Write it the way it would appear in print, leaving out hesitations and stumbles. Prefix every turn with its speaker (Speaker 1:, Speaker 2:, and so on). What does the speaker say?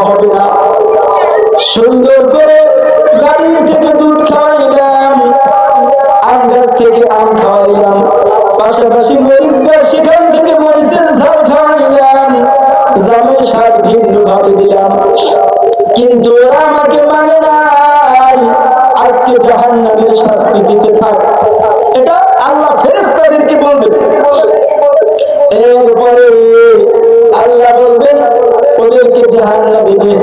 Speaker 1: হবে না। সুন্দর করে গাড়ির থেকে দুধ খাওয়াইলাম, আম গাছ থেকে আম খাওয়াইলাম, পাশাপাশি মরিচ গাছ সেখান থেকে মরিচের ঝাল খাওয়াইলাম, জামের স্বাদ ভিন্ন ভাবে দিলাম, কিন্তু ওরা আমাকে মানে নাই। আজকে জাহান্নামের শাস্তি দিতে থাক। এটা আল্লাহ ফেরেশতাদেরকে বলবেন। এরপরে আল্লাহ বলবেন ওদেরকে জাহান্নামে নিয়ে